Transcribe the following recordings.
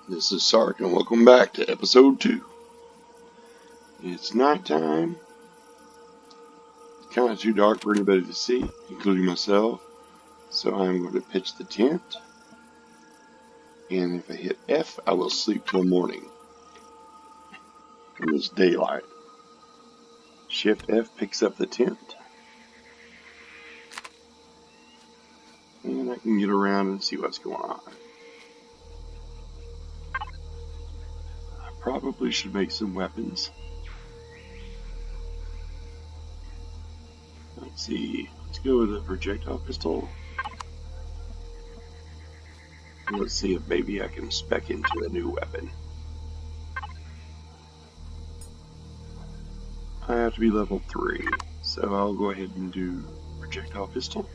This is Sark, and welcome back to episode 2. It's nighttime. It's kind of too dark for anybody to see, including myself. So I'm going to pitch the tent. And if I hit F, I will sleep till morning. When it's daylight. Shift F picks up the tent. And I can get around and see what's going on. Probably should make some weapons. Let's see. Let's go with a projectile pistol. Let's see if maybe I can spec into a new weapon. I have to be level 3, so I'll go ahead and do projectile pistol.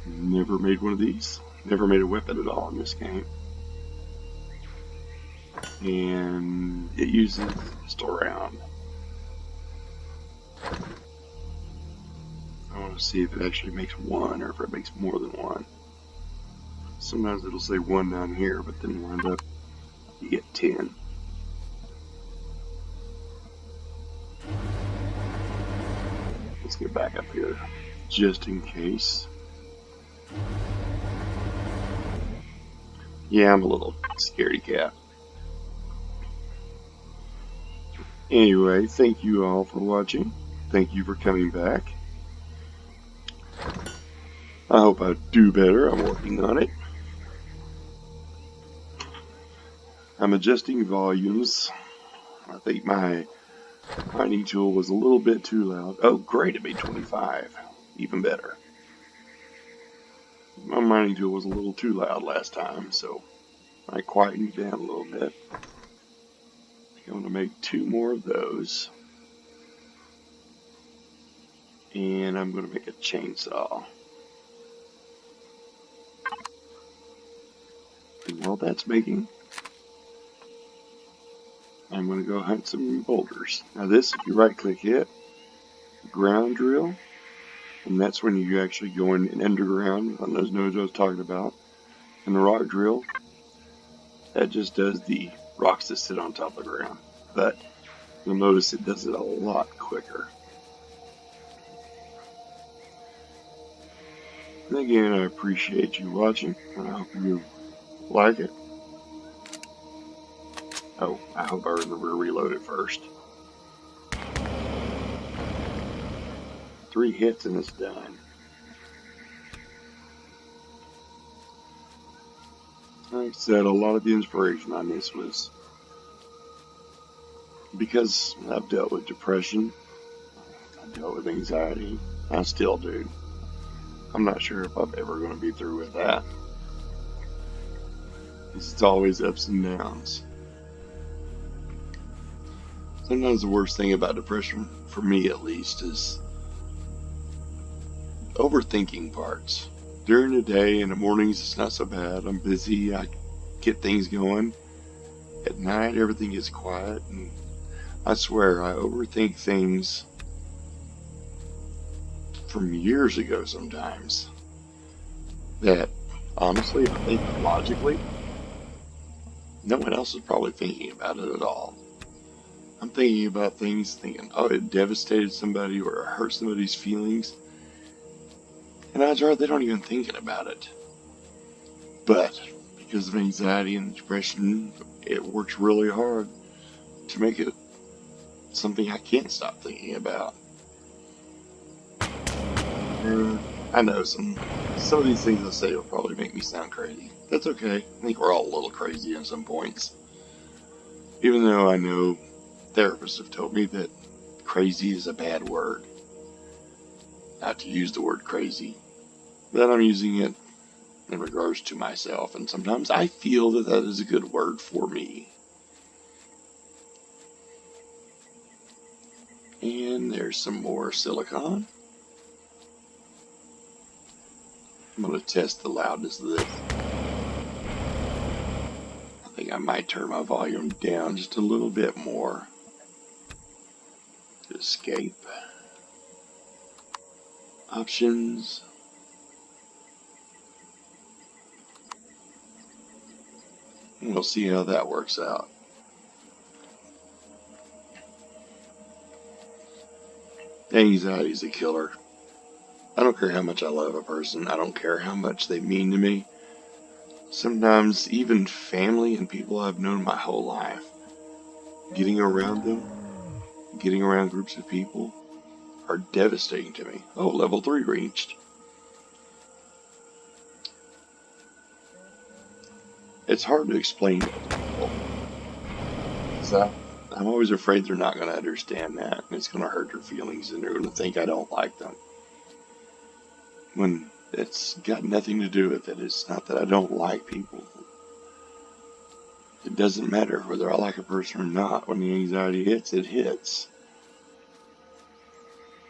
Never made one of these. Never made a weapon at all in this game. And it uses pistol round. I want to see if it actually makes one or if it makes more than one. Sometimes it'll say 1 down here, but then you wind up, you get 10. Let's get back up here, just in case. Yeah, I'm a little scaredy cat. Anyway, thank you all for watching. Thank you for coming back. I hope I do better. I'm working on it. I'm adjusting volumes. I think my mining tool was a little bit too loud. Oh, great, it made 25. Even better. My mining tool was a little too loud last time, so I quietened it down a little bit. I'm going to make 2 more of those. And I'm going to make a chainsaw. And while that's making, I'm going to go hunt some boulders. Now this, if you right click it, ground drill, and that's when you actually go in underground on those nodes I was talking about. And the rock drill, that just does the rocks that sit on top of the ground. But you'll notice it does it a lot quicker. And again, I appreciate you watching, and I hope you like it. Oh, I hope I remember to reload it first. 3 hits and it's done. Like I said, a lot of the inspiration on this was because I've dealt with depression, I've dealt with anxiety, I still do. I'm not sure if I'm ever going to be through with that. It's always ups and downs. Sometimes the worst thing about depression, for me at least, is overthinking parts. During the day, in the mornings, it's not so bad. I'm busy, I get things going. At night, everything is quiet, and I swear I overthink things from years ago sometimes that, honestly, if I think logically, no one else is probably thinking about it at all. I'm thinking about things, thinking, oh, it devastated somebody or it hurt somebody's feelings. And odds are they don't even thinking about it. But because of anxiety and depression, it works really hard to make it something I can't stop thinking about. I know some of these things I say will probably make me sound crazy. That's okay. I think we're all a little crazy at some points. Even though I know therapists have told me that crazy is a bad word. Not to use the word crazy. But I'm using it in regards to myself, and sometimes I feel that that is a good word for me. And there's some more silicon. I'm going to test the loudness of this. I think I might turn my volume down just a little bit more. To escape. Options. We'll see how that works out. Anxiety is a killer. I don't care how much I love a person. I don't care how much they mean to me. Sometimes even family and people I've known my whole life, getting around them, getting around groups of people, are devastating to me. Oh, level 3 reached. It's hard to explain that to people. So I'm always afraid they're not going to understand that, and it's going to hurt their feelings, and they're going to think I don't like them. When it's got nothing to do with it. It's not that I don't like people. It doesn't matter whether I like a person or not. When the anxiety hits, it hits.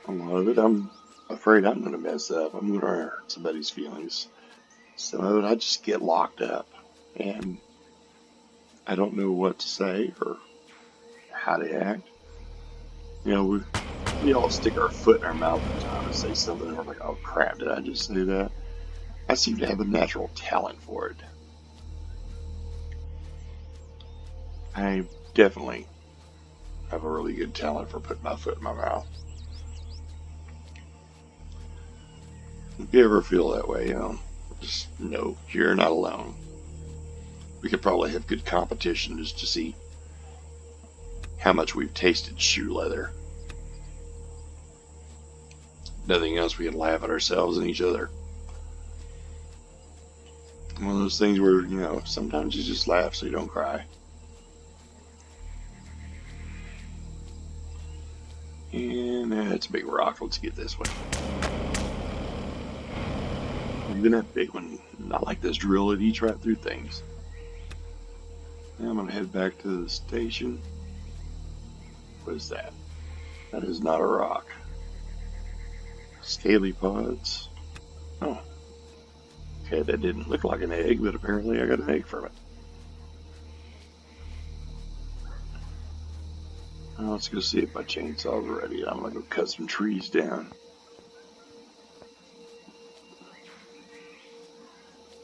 A lot of it, I'm afraid I'm going to mess up. I'm going to hurt somebody's feelings. Some of it, I just get locked up, and I don't know what to say or how to act. You know, we all stick our foot in our mouth at the time and say something, and we're like, oh crap, did I just say that? I seem to have a natural talent for it. I definitely have a really good talent for putting my foot in my mouth. If you ever feel that way, just know you're not alone. We could probably have good competition just to see how much we've tasted shoe leather. Nothing else, we can laugh at ourselves and each other. One of those things where, sometimes you just laugh so you don't cry. And that's a big rock. Let's get this one. Even that big one, not like this drill, it eats right through things. Now I'm going to head back to the station. What is that? That is not a rock. Scaly pods. Oh. Okay, that didn't look like an egg, but apparently I got an egg from it. Now let's go see if my chainsaw's ready. I'm going to go cut some trees down.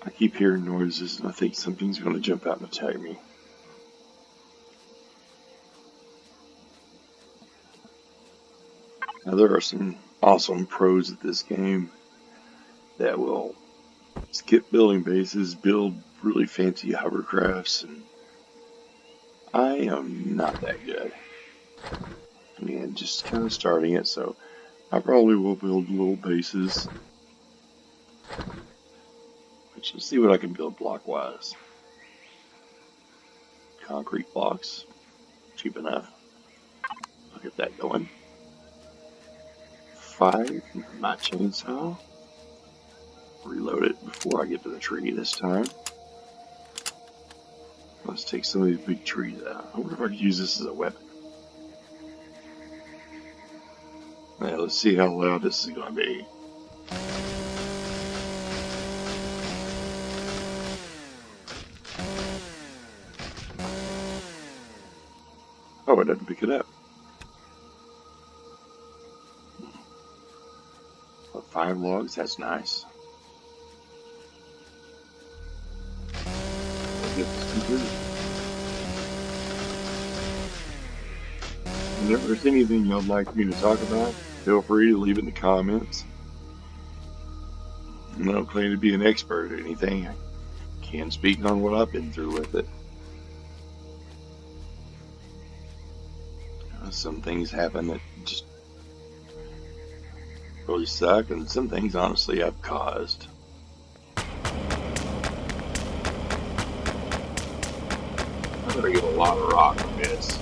I keep hearing noises and I think something's going to jump out and attack me. Now there are some awesome pros at this game that will skip building bases, build really fancy hovercrafts, and I am not that good. I mean, just kind of starting it, so I probably will build little bases. Let's see what I can build block-wise. Concrete blocks, cheap enough. I'll get that going. 5, my chainsaw. Reload it before I get to the tree this time. Let's take some of these big trees out. I wonder if I could use this as a weapon. Now, let's see how loud this is going to be. Oh, it doesn't pick it up. 5 logs, that's nice. And if there's anything you'd like me to talk about, feel free to leave it in the comments. I don't claim to be an expert or anything. I can speak on what I've been through with it. Some things happen that just really suck, and some things, honestly, I've caused. I'm gonna get a lot of rock from this.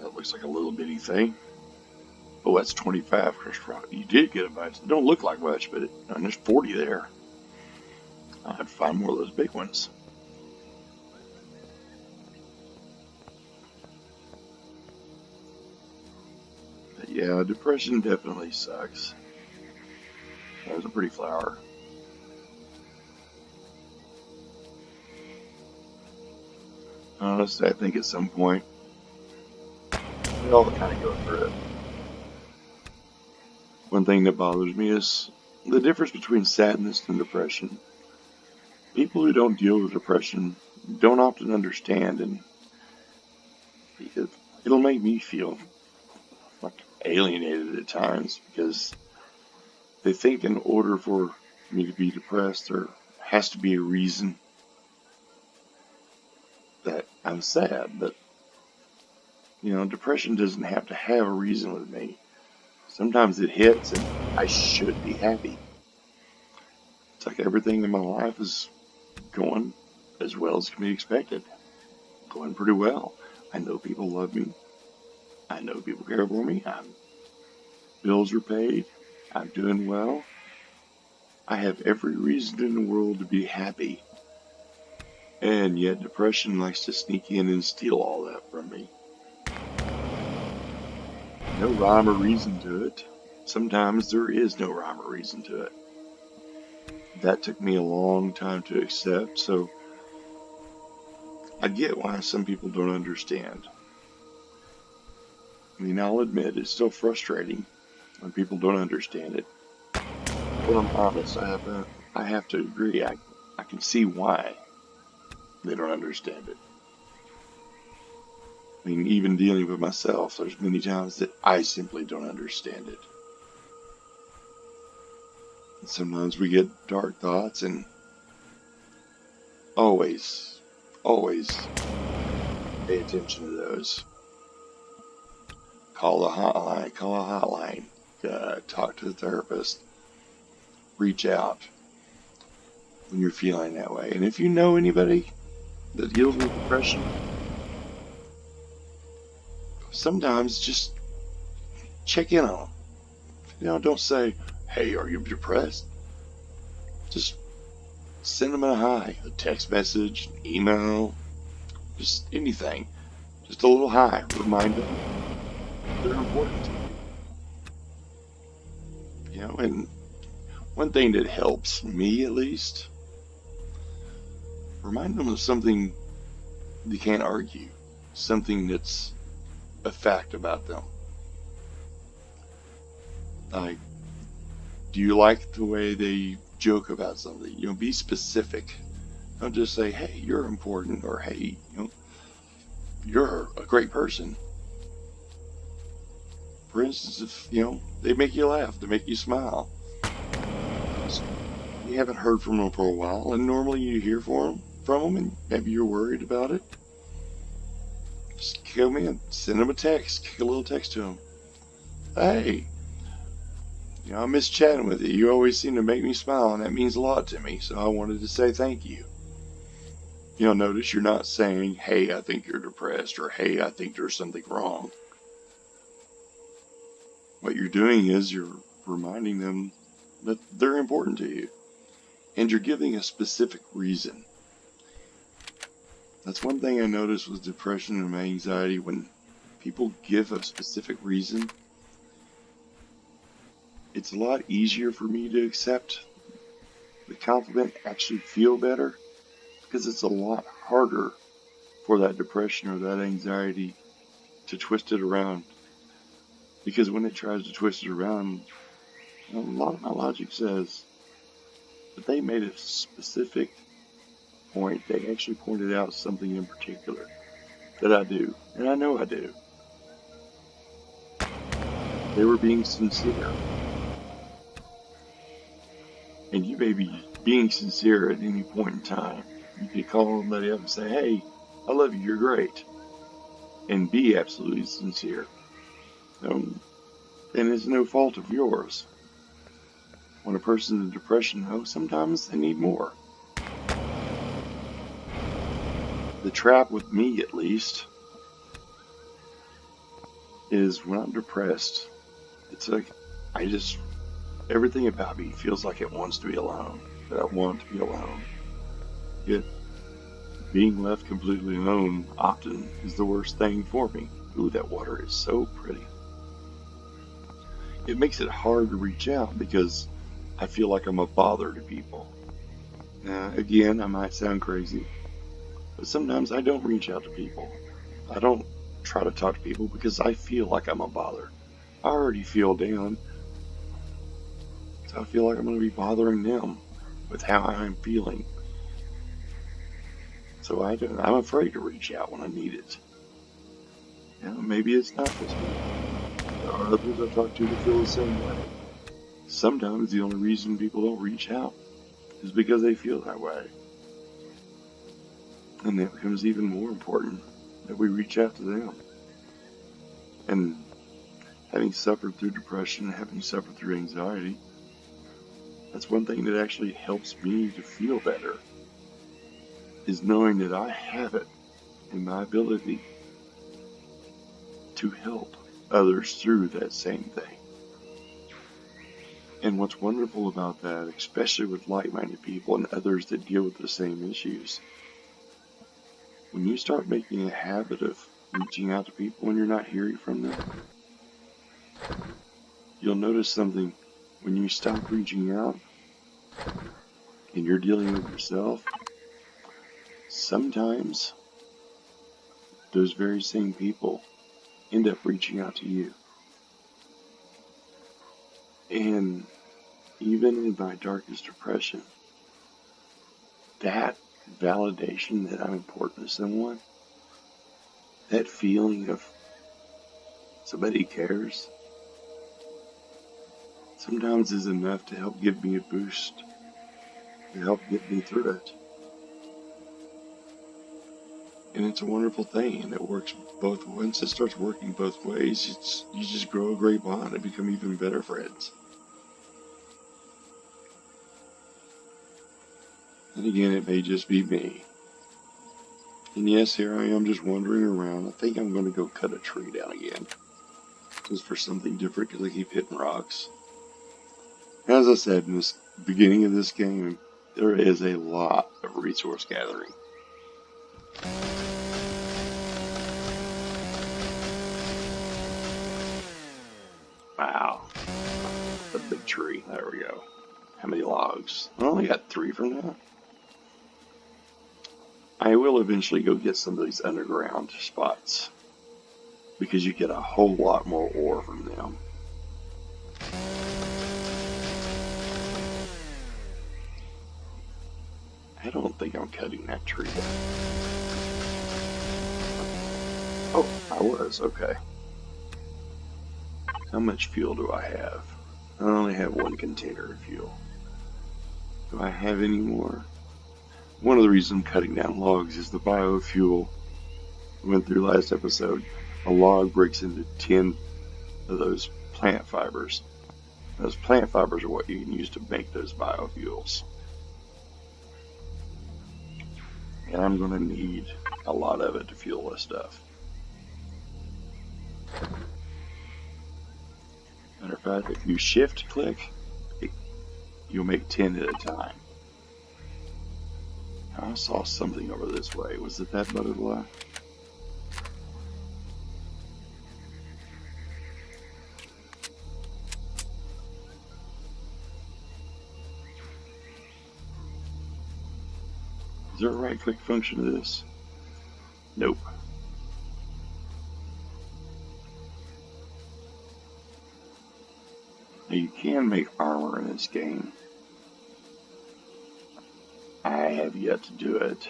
That looks like a little bitty thing. Oh, that's 25 crushed rock. You did get a bunch. It don't look like much, but there's 40 there. I'll have to find more of those big ones. But yeah, depression definitely sucks. That was a pretty flower. Honestly, I think at some point we all kind of go through it. One thing that bothers me is the difference between sadness and depression. People who don't deal with depression don't often understand, and it'll make me feel like alienated at times because they think in order for me to be depressed, there has to be a reason that I'm sad. But, depression doesn't have to have a reason with me. Sometimes it hits and I should be happy. It's like everything in my life is going as well as can be expected. Going pretty well. I know people love me. I know people care for me. Bills are paid. I'm doing well. I have every reason in the world to be happy. And yet depression likes to sneak in and steal all that from me. No rhyme or reason to it. Sometimes there is no rhyme or reason to it. That took me a long time to accept, so I get why some people don't understand. I mean, I'll admit it's still frustrating when people don't understand it. But I'm honest, I have to agree. I can see why they don't understand it. I mean, even dealing with myself, there's many times that I simply don't understand it. And sometimes we get dark thoughts, and always pay attention to those. Call a hotline, talk to the therapist, reach out when you're feeling that way. And if you know anybody that deals with depression, sometimes just check in on them. Don't say, hey, are you depressed? Just send them a hi, a text message, email, just anything. Just a little hi. Remind them they're important. And one thing that helps me, at least, remind them of something you can't argue, something that's a fact about them. Like, do you like the way they joke about something? Be specific. Don't just say, hey, you're important, or hey, you're a great person. For instance, if, they make you laugh, they make you smile. You haven't heard from them for a while, and normally you hear from them, and maybe you're worried about it. Just come in, send them a text, kick a little text to them. Hey, I miss chatting with you. You always seem to make me smile, and that means a lot to me, so I wanted to say thank you. Notice you're not saying, hey, I think you're depressed, or hey, I think there's something wrong. What you're doing is you're reminding them that they're important to you, and you're giving a specific reason. That's one thing I noticed with depression and anxiety. When people give a specific reason, it's a lot easier for me to accept the compliment, actually feel better, because it's a lot harder for that depression or that anxiety to twist it around. Because when it tries to twist it around, a lot of my logic says that they made a specific point. They actually pointed out something in particular that I do, and I know I do. They were being sincere. And you may be being sincere at any point in time. You could call somebody up and say, hey, I love you, you're great. And be absolutely sincere. And it's no fault of yours. When a person's in depression, sometimes they need more. The trap with me, at least, is when I'm depressed, it's like everything about me feels like it wants to be alone, that I want to be alone. Yet, being left completely alone often is the worst thing for me. Ooh, that water is so pretty. It makes it hard to reach out because I feel like I'm a bother to people. Again, I might sound crazy, but sometimes I don't reach out to people. I don't try to talk to people because I feel like I'm a bother. I already feel down. I feel like I'm going to be bothering them with how I'm feeling. So I'm afraid to reach out when I need it. Maybe it's not just me. There are others I've talked to that feel the same way. Sometimes the only reason people don't reach out is because they feel that way. And it becomes even more important that we reach out to them. And having suffered through depression, having suffered through anxiety, that's one thing that actually helps me to feel better, is knowing that I have it in my ability to help others through that same thing. And what's wonderful about that, especially with like-minded people and others that deal with the same issues, when you start making a habit of reaching out to people when you're not hearing from them, you'll notice something. When you stop reaching out and you're dealing with yourself, sometimes those very same people end up reaching out to you. And even in my darkest depression, that validation that I'm important to someone, that feeling of somebody cares, sometimes is enough to help give me a boost, to help get me through it. And it's a wonderful thing, and it works both. Once it starts working both ways, you just grow a great bond and become even better friends. And again, it may just be me. And yes, here I am just wandering around. I think I'm going to go cut a tree down again, just for something different, because I keep hitting rocks. As I said in the beginning of this game, there is a lot of resource gathering. Wow. A big tree. There we go. How many logs? I only got 3 for now. I will eventually go get some of these underground spots, because you get a whole lot more ore from them. I don't think I'm cutting that tree down. Oh, I was. Okay. How much fuel do I have? I only have 1 container of fuel. Do I have any more? One of the reasons I'm cutting down logs is the biofuel we went through last episode. A log breaks into 10 of those plant fibers. Those plant fibers are what you can use to make those biofuels. And I'm going to need a lot of it to fuel this stuff. Matter of fact, if you shift click, you'll make 10 at a time. I saw something over this way. Was it that butterfly? Is there a right click function to this? Nope. Now you can make armor in this game. I have yet to do it.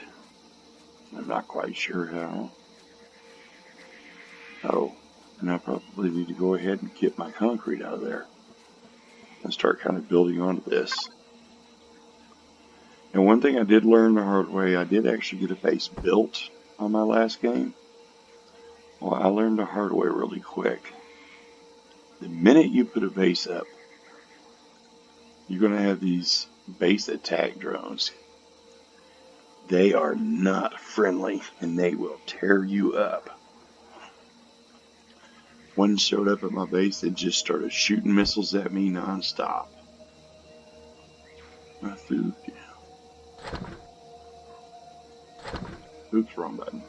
I'm not quite sure how. Oh, and I probably need to go ahead and get my concrete out of there and start kind of building onto this. And one thing I did learn the hard way, I did actually get a base built on my last game. Well, I learned the hard way really quick. The minute you put a base up, you're going to have these base attack drones. They are not friendly, and they will tear you up. One showed up at my base and just started shooting missiles at me non-stop. My food. Oops, wrong button.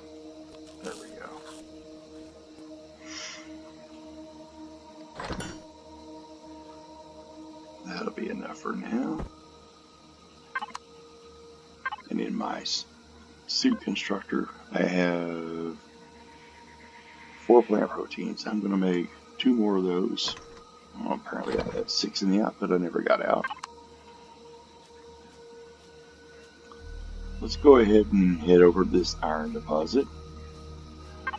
There we go. That'll be enough for now. And in my suit constructor, I have 4 plant proteins. I'm going to make 2 more of those Well, apparently I had 6 in the output I never got out. Let's go ahead and head over to this iron deposit.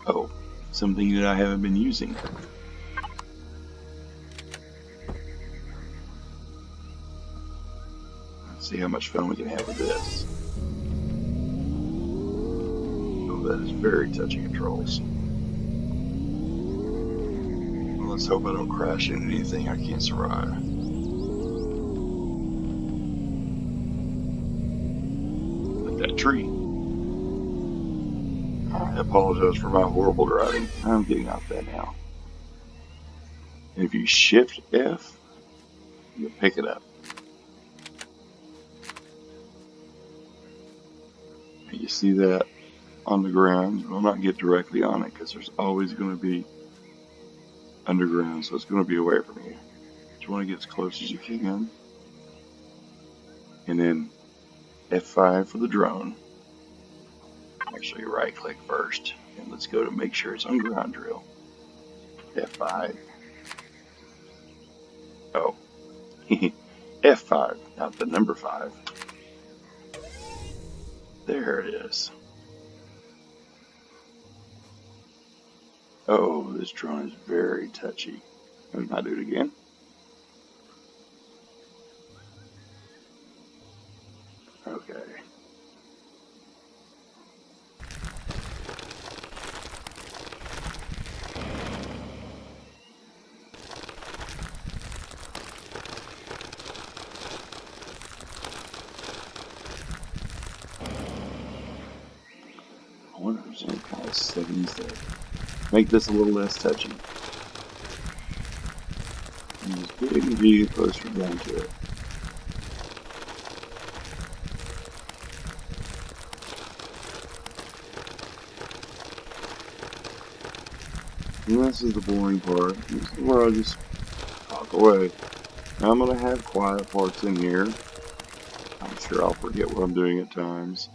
Oh, something that I haven't been using. Let's see how much fun we can have with this. Oh, that is very touchy controls. Well, let's hope I don't crash into anything I can't survive. Like that tree. I apologize for my horrible driving. I'm getting off that now. And if you shift F, you'll pick it up. And you see that on the ground. We'll not get directly on it because there's always going to be underground, so it's going to be away from you. But you want to get as close as you can. And then F5 for the drone. Actually, right click first. And let's go to make sure it's on ground drill. F5. Oh. F5, not the number 5. There it is. Oh, this drone is very touchy. Let me do it again. Okay. I wonder if there's any kind of settings that make this a little less touchy. And just get closer down to it. And this is the boring part. This is where I just talk away. Now I'm going to have quiet parts in here. I'm sure I'll forget what I'm doing at times.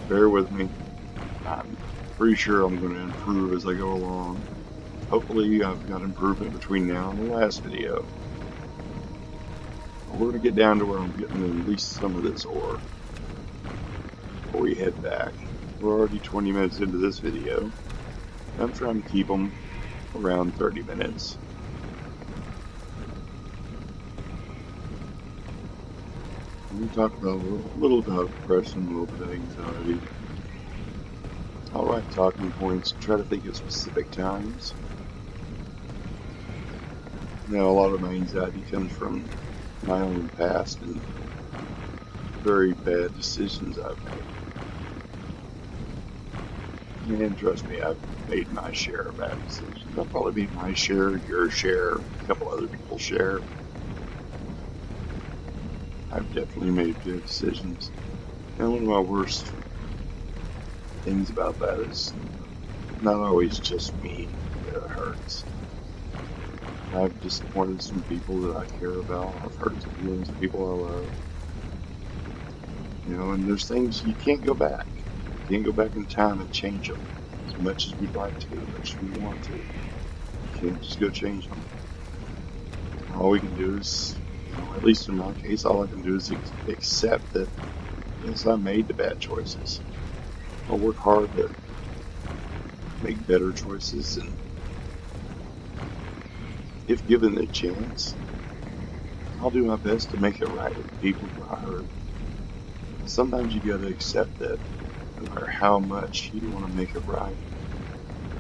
Bear with me. I'm pretty sure I'm going to improve as I go along. Hopefully I've got improvement between now and the last video. But we're going to get down to where I'm getting at least some of this ore before we head back. We're already 20 minutes into this video. I'm trying to keep them around 30 minutes. We talk about a little about depression, a little bit of anxiety. I'll write talking points and try to think of specific times. Now, a lot of my anxiety comes from my own past and very bad decisions I've made. And trust me, I've made my share of bad decisions. I'll probably made my share, your share, a couple other people's share. I've definitely made good decisions. And one of my worst things about that is not always just me that it hurts. I've disappointed some people that I care about. I've hurt some feelings of people I love. You know, and there's things you can't go back. You can't go back in time and change them. As much as we'd like to, as much as we want to. You can't just go change them. All we can do is, you know, at least in my case, all I can do is accept that, yes, I made the bad choices. I'll work hard to make better choices, and if given the chance, I'll do my best to make it right with the people who I hurt. Sometimes you gotta accept that no matter how much you want to make it right,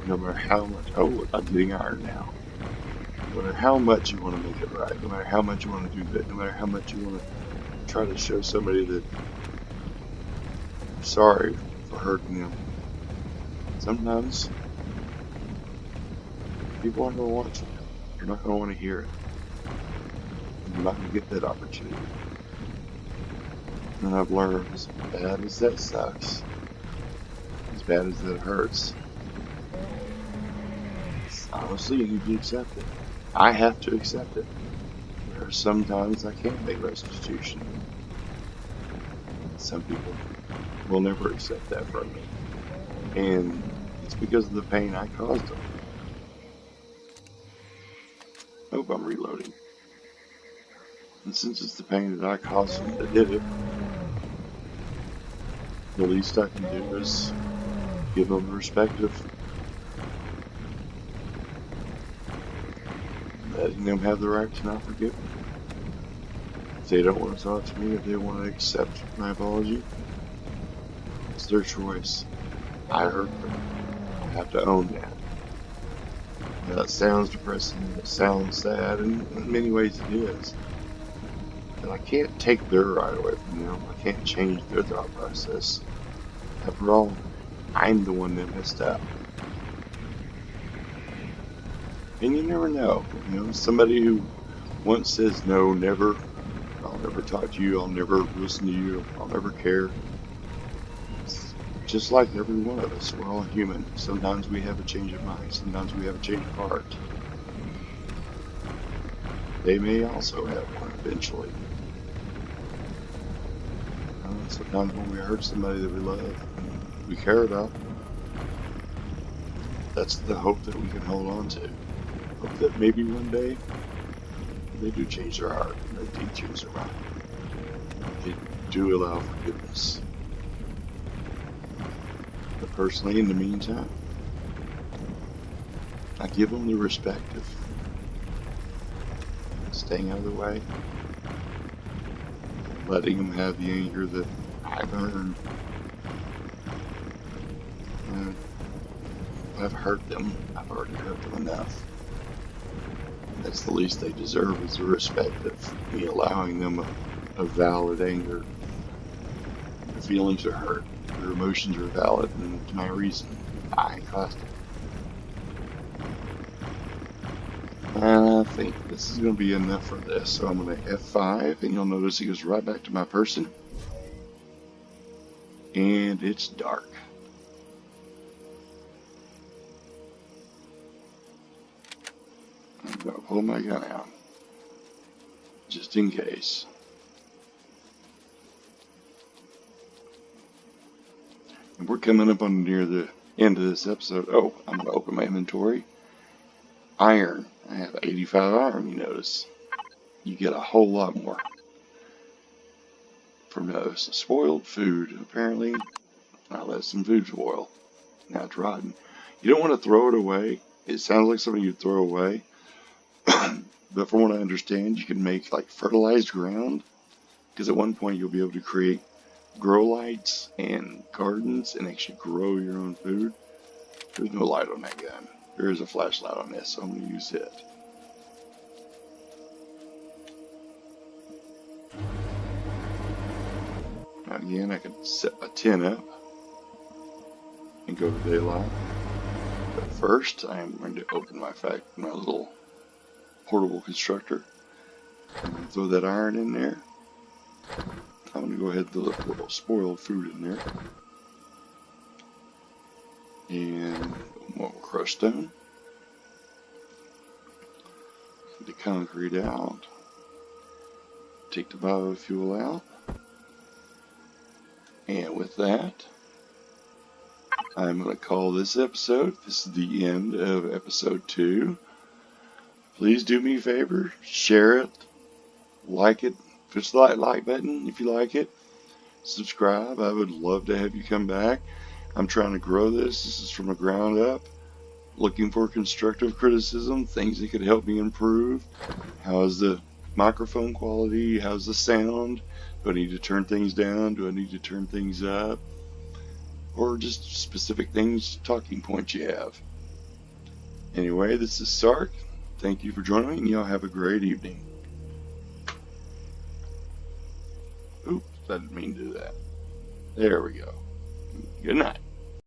no matter how much, oh, I'm getting iron now. No matter how much you want to make it right, no matter how much you want to do good, no matter how much you want to try to show somebody that you're sorry for hurting them. Sometimes people aren't going to want you. You're not going to want to hear it. You're not going to get that opportunity. And I've learned, as bad as that sucks, as bad as that hurts, honestly, you need to accept it. I have to accept it. There are some times I can't make restitution. Some people will never accept that from me. And it's because of the pain I caused them. Oh, I'm reloading. And since it's the pain that I caused them that did it, the least I can do is give them the respect of letting them have the right to not forgive me. If they don't want to talk to me, if they want to accept my apology, it's their choice. I hurt them. I have to own that. Now, that sounds depressing, it sounds sad, and in many ways it is. But I can't take their right away from them. I can't change their thought process. After all, I'm the one that messed up. And you never know. Somebody who once says no, never, I'll never talk to you, I'll never listen to you, I'll never care. It's just like every one of us, we're all human. Sometimes we have a change of mind, sometimes we have a change of heart. They may also have one eventually. Sometimes when we hurt somebody that we love, and we care about, that's the hope that we can hold on to. Hope that maybe one day they do change their heart, and they do change their mind. They do allow forgiveness. But personally, in the meantime, I give them the respect of staying out of the way, letting them have the anger that I've earned. And if I've hurt them, I've already hurt them enough. That's the least they deserve, is the respect of me allowing them a valid anger. Their feelings are hurt, their emotions are valid, and it's my reason. I caused it. I think this is going to be enough for this, so I'm going to F5, and you'll notice it goes right back to my person. And it's dark. I'm going to pull my gun out, just in case. And we're coming up on near the end of this episode. Oh, I'm going to open my inventory. Iron. I have 85 iron, you notice. You get a whole lot more from those. Spoiled food. Apparently, I let some food spoil. Now it's rotten. You don't want to throw it away. It sounds like something you'd throw away. But from what I understand, you can make like fertilized ground. Because at one point you'll be able to create grow lights and gardens and actually grow your own food. There's no light on that gun. There is a flashlight on this, so I'm going to use it. Now again, I could set a tin up and go to daylight. But first, I'm going to open my little portable constructor. I'm going to throw that iron in there. I'm going to go ahead and throw the little spoiled food in there. And more crushed stone. Get the concrete out. Take the biofuel out. And with that, I'm going to call this episode. This is the end of episode 2. Please do me a favor, share it, like it, push the like button if you like it, subscribe. I would love to have you come back. I'm trying to grow this. This is from the ground up. Looking for constructive criticism, things that could help me improve. How's the microphone quality? How's the sound? Do I need to turn things down? Do I need to turn things up? Or just specific things, talking points you have. Anyway, this is Sark. Thank you for joining me, and y'all have a great evening. Oops, I didn't mean to do that. There we go. Good night.